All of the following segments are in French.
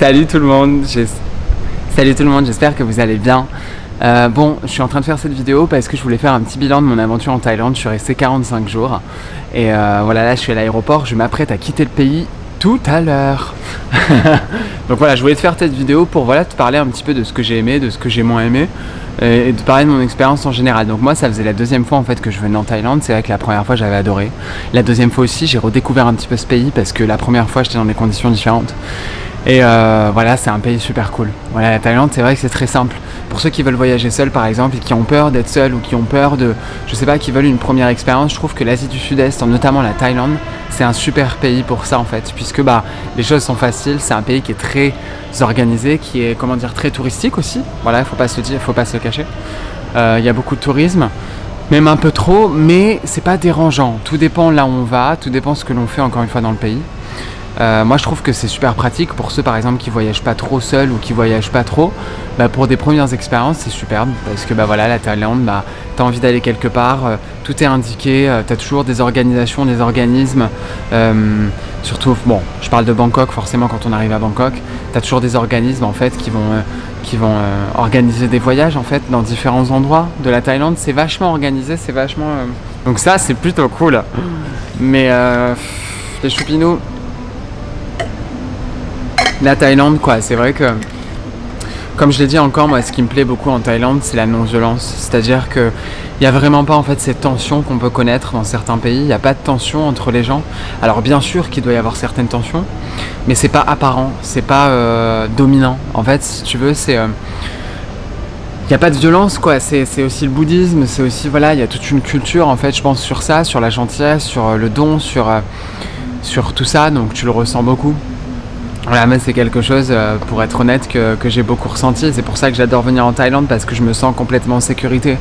Salut tout le monde, j'espère que vous allez bien. Bon, je suis en train de faire cette vidéo parce que je voulais faire un petit bilan de mon aventure en Thaïlande. Je suis resté 45 jours et voilà, là je suis à l'aéroport, je m'apprête à quitter le pays tout à l'heure. Donc voilà, je voulais te faire cette vidéo pour voilà, te parler un petit peu de ce que j'ai aimé, de ce que j'ai moins aimé et de parler de mon expérience en général. Donc moi ça faisait la deuxième fois en fait que je venais en Thaïlande. C'est vrai que la première fois j'avais adoré. La deuxième fois aussi j'ai redécouvert un petit peu ce pays parce que la première fois j'étais dans des conditions différentes. Et voilà, c'est un pays super cool. Voilà, la Thaïlande, c'est vrai que c'est très simple. Pour ceux qui veulent voyager seuls, par exemple, et qui ont peur d'être seuls ou qui ont peur de, je sais pas, qui veulent une première expérience, je trouve que l'Asie du Sud-Est, notamment la Thaïlande, c'est un super pays pour ça en fait, puisque bah les choses sont faciles. C'est un pays qui est très organisé, qui est comment dire très touristique aussi. Voilà, il faut pas se le dire, faut pas se le cacher. Il y a beaucoup de tourisme. Même un peu trop, mais c'est pas dérangeant. Tout dépend là où on va, tout dépend ce que l'on fait encore une fois dans le pays. Moi je trouve que c'est super pratique pour ceux par exemple qui voyagent pas trop seuls ou qui voyagent pas trop. Pour des premières expériences c'est superbe parce que voilà, la Thaïlande, t'as envie d'aller quelque part, tout est indiqué, t'as toujours des organisations, des organismes, surtout bon je parle de Bangkok forcément. Quand on arrive à Bangkok t'as toujours des organismes en fait qui vont organiser des voyages en fait dans différents endroits de la Thaïlande. C'est vachement organisé, c'est vachement donc ça c'est plutôt cool. Mais les choupinous, la Thaïlande quoi, c'est vrai que comme je l'ai dit encore, moi ce qui me plaît beaucoup en Thaïlande c'est la non-violence. C'est-à-dire que il n'y a vraiment pas en fait cette tension qu'on peut connaître dans certains pays. Il n'y a pas de tension entre les gens. Alors bien sûr qu'il doit y avoir certaines tensions, mais c'est pas apparent, c'est pas dominant. En fait si tu veux c'est il n'y a pas de violence quoi, c'est aussi le bouddhisme, c'est aussi voilà, il y a toute une culture en fait je pense sur ça, sur la gentillesse, sur le don, sur tout ça, donc tu le ressens beaucoup. Voilà, mais c'est quelque chose, pour être honnête, que j'ai beaucoup ressenti. C'est pour ça que j'adore venir en Thaïlande, parce que je me sens complètement en sécurité.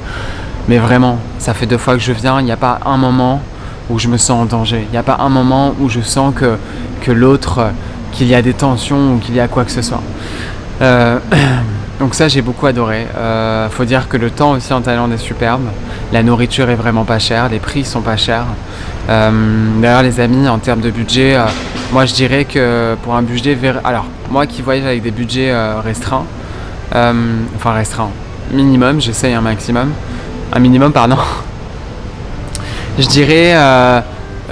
Mais vraiment, ça fait 2 fois que je viens, il n'y a pas un moment où je me sens en danger. Il n'y a pas un moment où je sens que l'autre, qu'il y a des tensions ou qu'il y a quoi que ce soit. Donc ça, j'ai beaucoup adoré. Faut dire que le temps aussi en Thaïlande est superbe. La nourriture est vraiment pas chère, les prix sont pas chers. D'ailleurs les amis, en termes de budget, moi je dirais que pour un budget alors moi qui voyage avec des budgets restreints, enfin restreints, minimum, j'essaye un minimum pardon, je dirais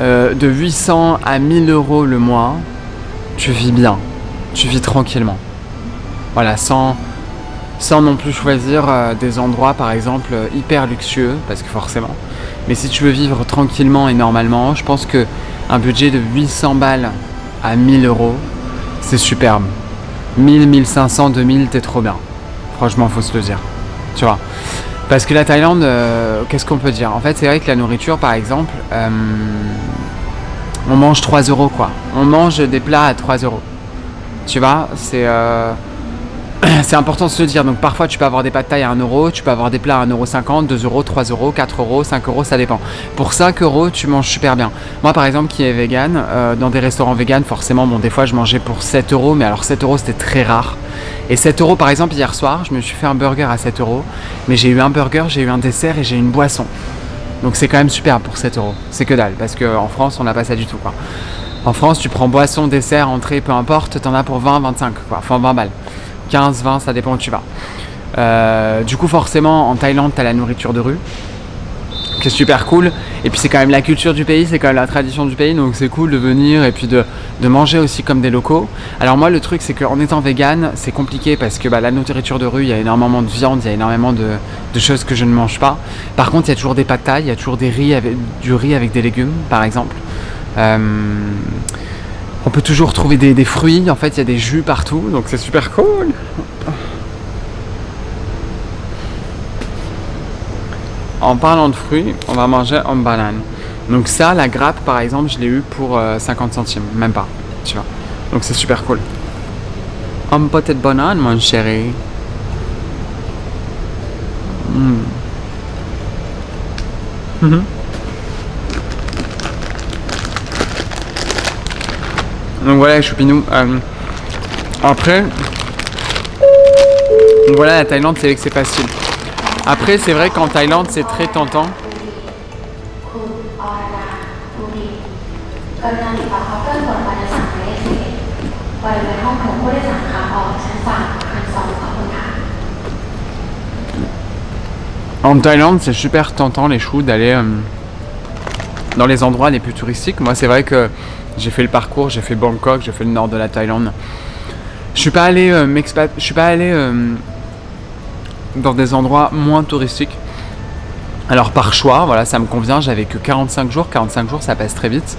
de 800 à 1000 euros le mois, tu vis bien, tu vis tranquillement, voilà, sans non plus choisir des endroits par exemple hyper luxueux, parce que forcément. Mais si tu veux vivre tranquillement et normalement, je pense que un budget de 800 balles à 1000 euros, c'est superbe. 1000, 1500, 2000, t'es trop bien. Franchement, faut se le dire. Tu vois. Parce que la Thaïlande, qu'est-ce qu'on peut dire ? En fait, c'est vrai que la nourriture, par exemple, on mange 3 euros quoi. On mange des plats à 3 euros. Tu vois, c'est important de se le dire. Donc parfois tu peux avoir des pâtes thaï à 1 euro, tu peux avoir des plats à 1,50 €, 2 euros, 3 euros, 4 euros, 5 euros, ça dépend. Pour 5 euros tu manges super bien. Moi par exemple qui est vegan, dans des restaurants vegan forcément, bon des fois je mangeais pour 7 euros, mais alors 7 euros c'était très rare. Et 7 euros par exemple hier soir, je me suis fait un burger à 7 euros, mais j'ai eu un burger, j'ai eu un dessert et j'ai eu une boisson. Donc c'est quand même super pour 7 euros. C'est que dalle, parce qu'en France on n'a pas ça du tout quoi. En France tu prends boisson, dessert, entrée, peu importe, t'en as pour 20, 25 quoi, enfin 20 balles. 15, 20, ça dépend où tu vas. Du coup forcément en Thaïlande t'as la nourriture de rue qui est super cool, et puis c'est quand même la culture du pays, c'est quand même la tradition du pays, donc c'est cool de venir et puis de manger aussi comme des locaux. Alors moi le truc c'est qu'en étant vegan c'est compliqué parce que la nourriture de rue, il y a énormément de viande, il y a énormément de choses que je ne mange pas. Par contre il y a toujours des pad thai, il y a toujours du riz avec des légumes par exemple. On peut toujours trouver des fruits, en fait il y a des jus partout, donc c'est super cool. En parlant de fruits, on va manger une banane. Donc ça, la grappe par exemple, je l'ai eu pour 50 centimes, même pas, tu vois. Donc c'est super cool. Une petite banane, mon chéri. Donc voilà les choupinous. Après, donc voilà la Thaïlande, c'est vrai que c'est facile. Après c'est vrai qu'en Thaïlande c'est très tentant. En Thaïlande, c'est super tentant les choux d'aller dans les endroits les plus touristiques. Moi, c'est vrai que j'ai fait le parcours, j'ai fait Bangkok, j'ai fait le nord de la Thaïlande. Je suis pas allé dans des endroits moins touristiques. Alors par choix, voilà, ça me convient. J'avais que 45 jours. 45 jours, ça passe très vite.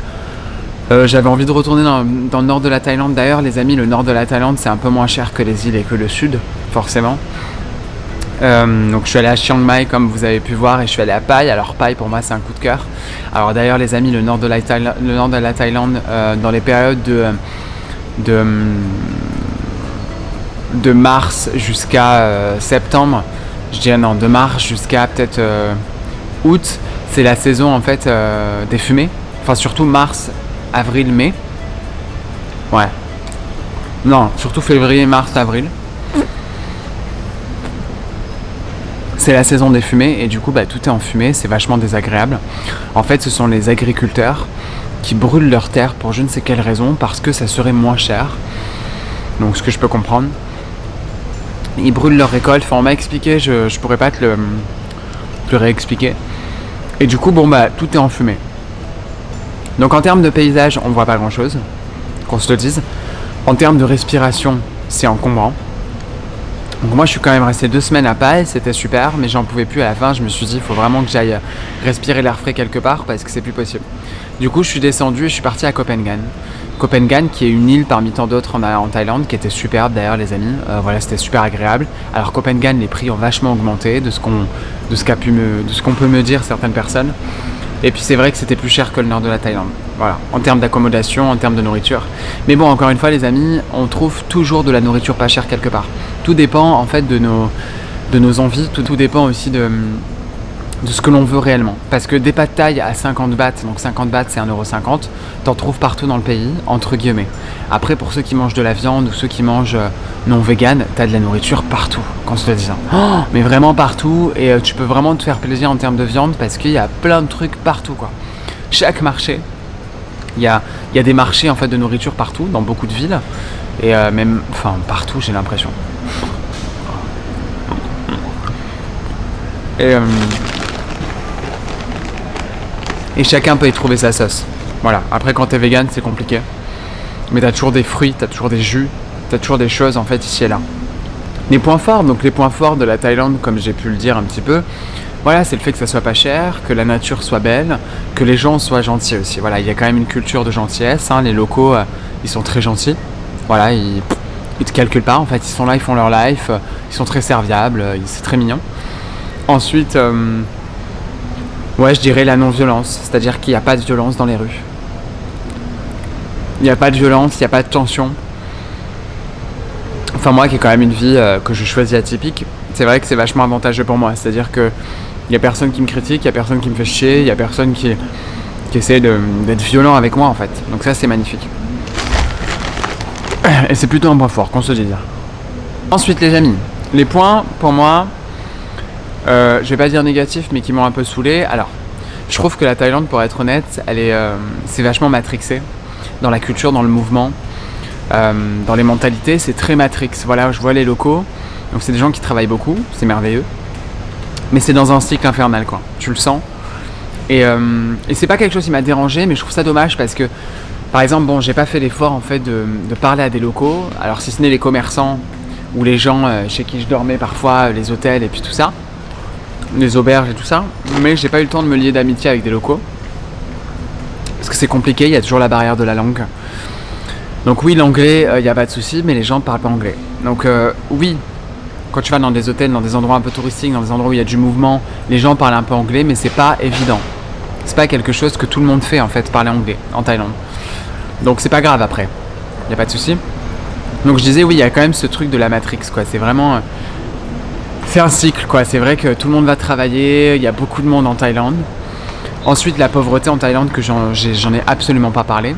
J'avais envie de retourner dans le nord de la Thaïlande. D'ailleurs, les amis, le nord de la Thaïlande, c'est un peu moins cher que les îles et que le sud, forcément. Donc je suis allé à Chiang Mai comme vous avez pu voir et je suis allé à Pai. Alors Pai pour moi c'est un coup de cœur. Alors d'ailleurs les amis, le nord de la Thaïlande dans les périodes de mars jusqu'à septembre, je dirais non, de mars jusqu'à peut-être août, c'est la saison en fait des fumées. Enfin surtout mars, avril, mai. Ouais. Non, surtout février, mars, avril. C'est la saison des fumées et du coup tout est en fumée, c'est vachement désagréable. En fait ce sont les agriculteurs qui brûlent leurs terres pour je ne sais quelle raison, parce que ça serait moins cher. Donc ce que je peux comprendre. Ils brûlent leurs récoltes, enfin on m'a expliqué, je pourrais pas te le réexpliquer. Et du coup tout est en fumée. Donc en termes de paysage on voit pas grand chose, qu'on se le dise. En termes de respiration c'est encombrant. Donc moi je suis quand même resté 2 semaines à Pai, c'était super, mais j'en pouvais plus à la fin, je me suis dit il faut vraiment que j'aille respirer l'air frais quelque part parce que c'est plus possible. Du coup je suis descendu et je suis parti à Koh Phangan. Koh Phangan qui est une île parmi tant d'autres en Thaïlande, qui était superbe d'ailleurs les amis, voilà c'était super agréable. Alors Koh Phangan les prix ont vachement augmenté de ce qu'on peut me dire certaines personnes. Et puis c'est vrai que c'était plus cher que le nord de la Thaïlande, voilà, en termes d'accommodation, en termes de nourriture. Mais bon, encore une fois les amis, on trouve toujours de la nourriture pas chère quelque part. Tout dépend en fait de nos envies, tout dépend aussi de ce que l'on veut réellement. Parce que des pâtes thaï à 50 bahts, donc 50 bahts c'est 1,50€, t'en trouves partout dans le pays, entre guillemets. Après pour ceux qui mangent de la viande ou ceux qui mangent non vegan, t'as de la nourriture partout, qu'on se le dise. Oh, mais vraiment partout, et tu peux vraiment te faire plaisir en termes de viande parce qu'il y a plein de trucs partout quoi. Chaque marché, il y a des marchés en fait de nourriture partout, dans beaucoup de villes, et même, enfin partout j'ai l'impression. Et chacun peut y trouver sa sauce. Voilà, après quand t'es vegan c'est compliqué. Mais t'as toujours des fruits, t'as toujours des jus, t'as toujours des choses en fait ici et là. Les points forts de la Thaïlande, comme j'ai pu le dire un petit peu, voilà, c'est le fait que ça soit pas cher, que la nature soit belle, que les gens soient gentils aussi. Voilà, il y a quand même une culture de gentillesse, hein. Les locaux, ils sont très gentils. Voilà, ils te calculent pas en fait, ils sont là, ils font leur life, ils sont très serviables, c'est très mignon. Ensuite, ouais, je dirais la non-violence, c'est-à-dire qu'il n'y a pas de violence dans les rues. Il n'y a pas de violence, il n'y a pas de tension. Enfin moi qui ai quand même une vie que je choisis atypique, c'est vrai que c'est vachement avantageux pour moi. C'est-à-dire que il n'y a personne qui me critique, il n'y a personne qui me fait chier, il n'y a personne qui essaie d'être violent avec moi en fait. Donc ça c'est magnifique. Et c'est plutôt un point fort, qu'on se dise. Ensuite les amis, les points pour moi, je vais pas dire négatifs mais qui m'ont un peu saoulé. Alors, je trouve que la Thaïlande, pour être honnête, c'est vachement matrixé. Dans la culture, dans le mouvement, dans les mentalités, c'est très matrix. Voilà, je vois les locaux, donc c'est des gens qui travaillent beaucoup, c'est merveilleux. Mais c'est dans un cycle infernal quoi, tu le sens. Et c'est pas quelque chose qui m'a dérangé, mais je trouve ça dommage parce que, par exemple, j'ai pas fait l'effort en fait de parler à des locaux. Alors si ce n'est les commerçants ou les gens chez qui je dormais parfois, les hôtels et puis tout ça, les auberges et tout ça, mais j'ai pas eu le temps de me lier d'amitié avec des locaux parce que c'est compliqué, il y a toujours la barrière de la langue. Donc oui, l'anglais, il n'y a pas de souci, mais les gens parlent pas anglais. Donc oui, quand tu vas dans des hôtels, dans des endroits un peu touristiques, dans des endroits où il y a du mouvement, les gens parlent un peu anglais, mais c'est pas évident. C'est pas quelque chose que tout le monde fait en fait, parler anglais en Thaïlande. Donc c'est pas grave après, il n'y a pas de souci. Donc je disais oui, il y a quand même ce truc de la matrix quoi, c'est vraiment... c'est un cycle quoi, c'est vrai que tout le monde va travailler, il y a beaucoup de monde en Thaïlande. Ensuite la pauvreté en Thaïlande, que j'en ai absolument pas parlé.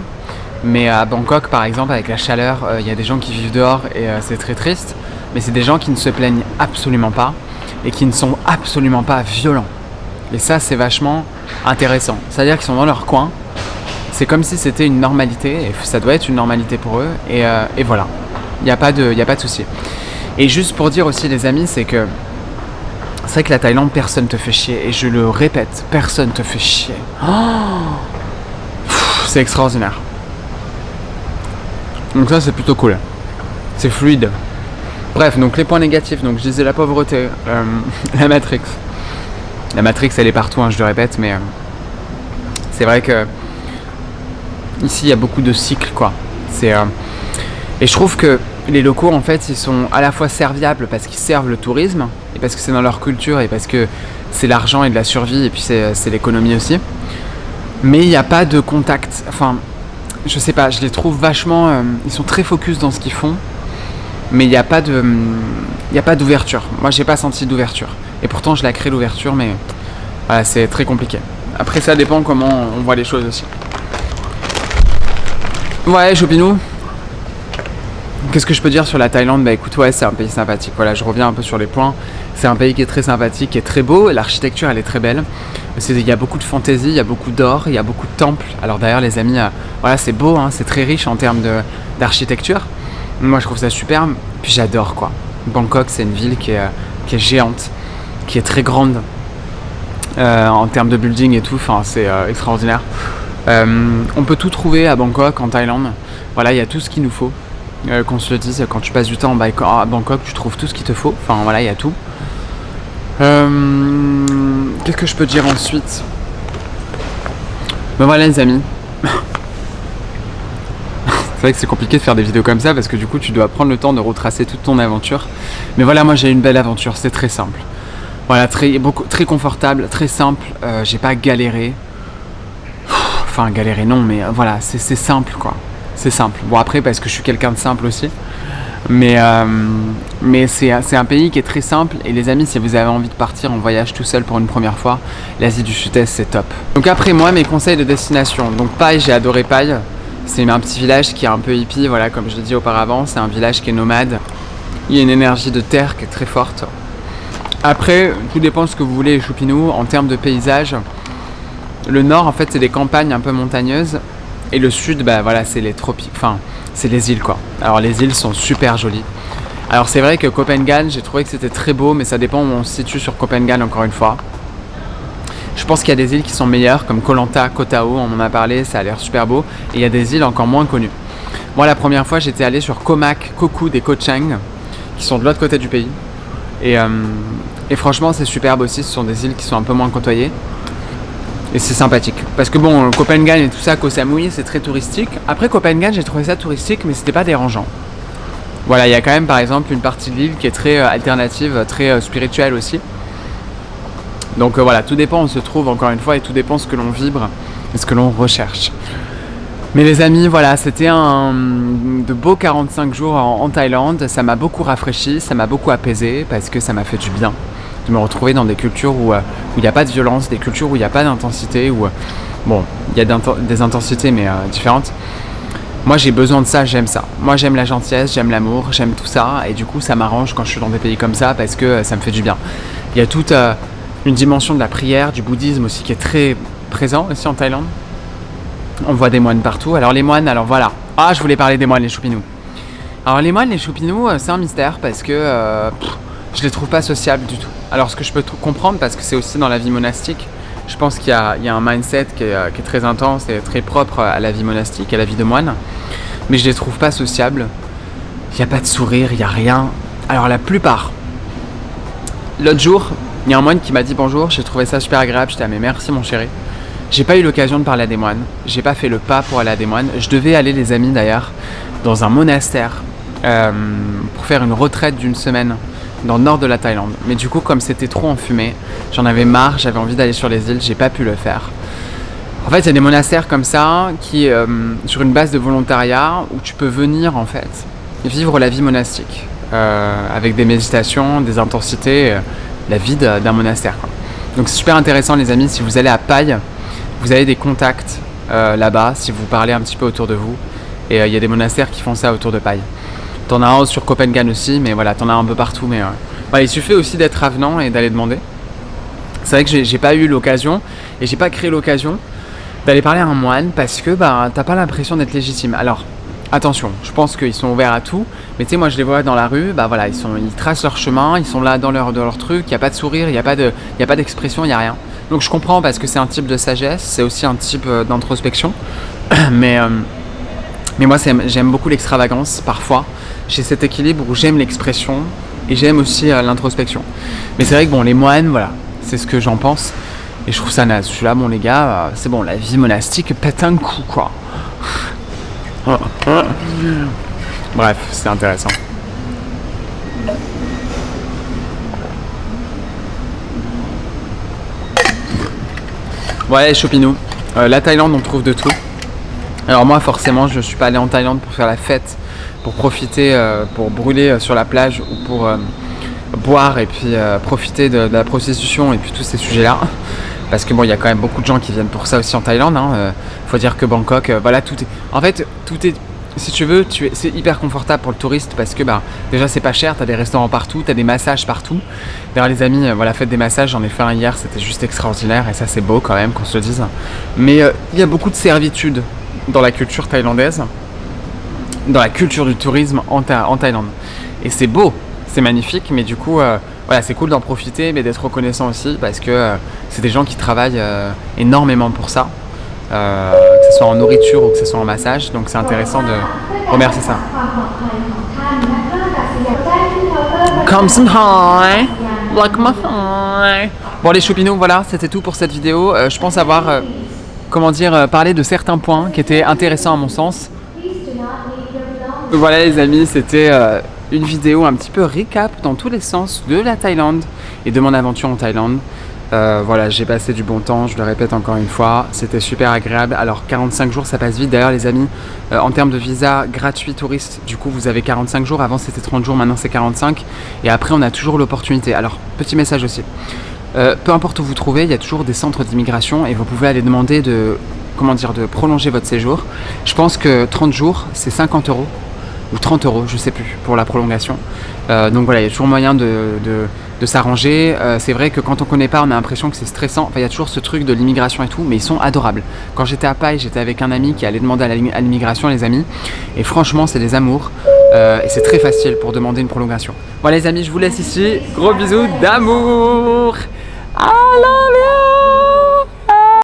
Mais à Bangkok par exemple, avec la chaleur, il y a des gens qui vivent dehors et c'est très triste. Mais c'est des gens qui ne se plaignent absolument pas et qui ne sont absolument pas violents. Et ça c'est vachement intéressant. C'est-à-dire qu'ils sont dans leur coin, c'est comme si c'était une normalité, et ça doit être une normalité pour eux, et voilà. Il n'y a pas de souci. Et juste pour dire aussi les amis, c'est vrai que la Thaïlande, personne te fait chier. Et je le répète, personne te fait chier. C'est extraordinaire. Donc ça, c'est plutôt cool. C'est fluide. Bref, donc les points négatifs. Donc je disais la pauvreté, la Matrix. La Matrix, elle est partout, je le répète, mais c'est vrai que ici, il y a beaucoup de cycles, quoi. Et je trouve que les locaux, en fait, ils sont à la fois serviables parce qu'ils servent le tourisme, et parce que c'est dans leur culture, et parce que c'est l'argent et de la survie, et puis c'est l'économie aussi. Mais il n'y a pas de contact. Enfin, je sais pas, je les trouve vachement... ils sont très focus dans ce qu'ils font, mais il n'y a pas d'ouverture. Moi, j'ai pas senti d'ouverture. Et pourtant, je la crée l'ouverture, mais voilà, c'est très compliqué. Après, ça dépend comment on voit les choses aussi. Ouais, Chopinou. Qu'est-ce que je peux dire sur la Thaïlande ? Bah écoute, ouais, c'est un pays sympathique. Voilà, je reviens un peu sur les points. C'est un pays qui est très sympathique, qui est très beau. L'architecture, elle est très belle. Il y a beaucoup de fantaisie, il y a beaucoup d'or, il y a beaucoup de temples. Alors d'ailleurs, les amis, voilà, c'est beau, c'est très riche en termes d'architecture. Moi, je trouve ça superbe. Puis j'adore, quoi. Bangkok, c'est une ville qui est géante, qui est très grande en termes de building et tout. Enfin, c'est extraordinaire. On peut tout trouver à Bangkok, en Thaïlande. Voilà, il y a tout ce qu'il nous faut. Qu'on se le dise, quand tu passes du temps à Bangkok, tu trouves tout ce qu'il te faut. Enfin, voilà, il y a tout. Qu'est-ce que je peux dire ensuite ? Ben voilà, les amis. C'est vrai que c'est compliqué de faire des vidéos comme ça parce que du coup, tu dois prendre le temps de retracer toute ton aventure. Mais voilà, moi, j'ai une belle aventure. C'est très simple. Voilà, très confortable, très simple. J'ai pas galéré. Enfin, galéré non, mais voilà, c'est simple, quoi. C'est simple. Bon, après, parce que je suis quelqu'un de simple aussi. Mais c'est un pays qui est très simple. Et les amis, si vous avez envie de partir en voyage tout seul pour une première fois, l'Asie du Sud-Est, c'est top. Donc après, moi, mes conseils de destination. Donc Pai, j'ai adoré Pai. C'est un petit village qui est un peu hippie, voilà, comme je l'ai dit auparavant. C'est un village qui est nomade. Il y a une énergie de terre qui est très forte. Après, tout dépend de ce que vous voulez, les Choupinous. En termes de paysage, le nord, en fait, c'est des campagnes un peu montagneuses. Et le sud, bah voilà, c'est les tropiques, enfin, c'est les îles, quoi. Alors les îles sont super jolies. Alors c'est vrai que Copenhague, j'ai trouvé que c'était très beau, mais ça dépend où on se situe sur Copenhague, encore une fois. Je pense qu'il y a des îles qui sont meilleures, comme Koh Lanta, Koh Tao, on en a parlé, ça a l'air super beau. Et il y a des îles encore moins connues. Moi, la première fois, j'étais allé sur Koh Mak, Koh Kood et Koh Chang, qui sont de l'autre côté du pays. Et franchement, c'est superbe aussi, ce sont des îles qui sont un peu moins côtoyées. Et c'est sympathique. Parce que bon, Copenhague et tout ça, Koh Samui, c'est très touristique. Après Copenhague, j'ai trouvé ça touristique, mais c'était pas dérangeant. Voilà, il y a quand même par exemple une partie de l'île qui est très alternative, très spirituelle aussi. Donc voilà, tout dépend où on se trouve encore une fois et tout dépend ce que l'on vibre et ce que l'on recherche. Mais les amis, voilà, c'était de beaux 45 jours en Thaïlande. Ça m'a beaucoup rafraîchi, ça m'a beaucoup apaisé parce que ça m'a fait du bien de me retrouver dans des cultures où il n'y a pas de violence, des cultures où il n'y a pas d'intensité, où bon, il y a des intensités mais différentes. Moi j'ai besoin de ça, j'aime ça. Moi j'aime la gentillesse, j'aime l'amour, j'aime tout ça et du coup ça m'arrange quand je suis dans des pays comme ça parce que ça me fait du bien. Il y a toute une dimension de la prière, du bouddhisme aussi qui est très présent ici en Thaïlande. On voit des moines partout. Alors les moines, alors voilà. Ah, je voulais parler des moines, les Choupinous. Alors les moines, les Choupinous, c'est un mystère parce que je les trouve pas sociables du tout. Alors ce que je peux comprendre, parce que c'est aussi dans la vie monastique, je pense qu'il y a un mindset qui est très intense et très propre à la vie monastique, à la vie de moine. Mais je les trouve pas sociables. Il n'y a pas de sourire, il n'y a rien. Alors la plupart. L'autre jour, il y a un moine qui m'a dit bonjour, j'ai trouvé ça super agréable, j'étais mais merci mon chéri. J'ai pas eu l'occasion de parler à des moines, j'ai pas fait le pas pour aller à des moines. Je devais aller, les amis d'ailleurs, dans un monastère pour faire une retraite d'une semaine dans le nord de la Thaïlande. Mais du coup, comme c'était trop enfumé, j'en avais marre, j'avais envie d'aller sur les îles, j'ai pas pu le faire. En fait, il y a des monastères comme ça qui, sur une base de volontariat, où tu peux venir en fait vivre la vie monastique avec des méditations, des intensités, la vie d'un monastère, quoi. Donc c'est super intéressant, les amis. Si vous allez à Pai, vous avez des contacts là-bas, si vous parlez un petit peu autour de vous. Et il y a des monastères qui font ça autour de Pai. T'en as un sur Copenhague aussi, mais voilà, t'en as un peu partout. Mais il suffit aussi d'être avenant et d'aller demander. C'est vrai que j'ai pas eu l'occasion et j'ai pas créé l'occasion d'aller parler à un moine parce que t'as pas l'impression d'être légitime. Alors, attention, je pense qu'ils sont ouverts à tout, mais tu sais, moi je les vois dans la rue, bah voilà, ils tracent leur chemin, ils sont là dans leur truc, il n'y a pas de sourire, il n'y a pas d'expression, il n'y a rien. Donc je comprends parce que c'est un type de sagesse, c'est aussi un type d'introspection, mais moi j'aime beaucoup l'extravagance parfois, j'ai cet équilibre où j'aime l'expression et j'aime aussi l'introspection. Mais c'est vrai que bon, les moines, voilà, c'est ce que j'en pense, et je trouve ça naze. Je suis là, bon les gars, c'est bon, la vie monastique pète un coup quoi. Bref, c'est intéressant. Ouais, Chopinou. La Thaïlande, on trouve de tout. Alors moi, forcément, je suis pas allé en Thaïlande pour faire la fête, pour profiter, pour brûler sur la plage ou pour boire et puis profiter de la prostitution et puis tous ces sujets-là. Parce que bon, il y a quand même beaucoup de gens qui viennent pour ça aussi en Thaïlande. Faut dire que Bangkok, voilà, tout est. En fait, tout est. Si tu veux, c'est hyper confortable pour le touriste parce que bah, déjà c'est pas cher, t'as des restaurants partout, t'as des massages partout. D'ailleurs les amis, voilà, faites des massages, j'en ai fait un hier, c'était juste extraordinaire et ça c'est beau quand même qu'on se le dise. Mais il y a beaucoup de servitude dans la culture thaïlandaise, dans la culture du tourisme en Thaïlande. Et c'est beau, c'est magnifique, mais du coup, voilà, c'est cool d'en profiter, mais d'être reconnaissant aussi parce que c'est des gens qui travaillent énormément pour ça. Que ce soit en nourriture ou que ce soit en massage, donc c'est intéressant de remercier ça. Comme ça, like my high. Bon les choupinous, voilà, c'était tout pour cette vidéo. Je pense avoir, parlé de certains points qui étaient intéressants à mon sens. Voilà les amis, c'était une vidéo un petit peu récap dans tous les sens de la Thaïlande et de mon aventure en Thaïlande. Voilà, j'ai passé du bon temps, je le répète encore une fois, c'était super agréable. Alors 45 jours ça passe vite, d'ailleurs les amis, en termes de visa gratuit touriste, du coup vous avez 45 jours, avant c'était 30 jours, maintenant c'est 45, et après on a toujours l'opportunité. Alors petit message aussi, peu importe où vous trouvez, il y a toujours des centres d'immigration et vous pouvez aller demander de prolonger votre séjour. Je pense que 30 jours c'est 50 € ou 30 €, je sais plus, pour la prolongation. Donc voilà, il y a toujours moyen de s'arranger. C'est vrai que quand on connaît pas, on a l'impression que c'est stressant. Enfin, il y a toujours ce truc de l'immigration et tout, mais ils sont adorables. Quand j'étais à Paille, j'étais avec un ami qui allait demander à l'immigration, les amis. Et franchement, c'est des amours. Et c'est très facile pour demander une prolongation. Voilà les amis, je vous laisse ici. Gros bisous d'amour. I love you.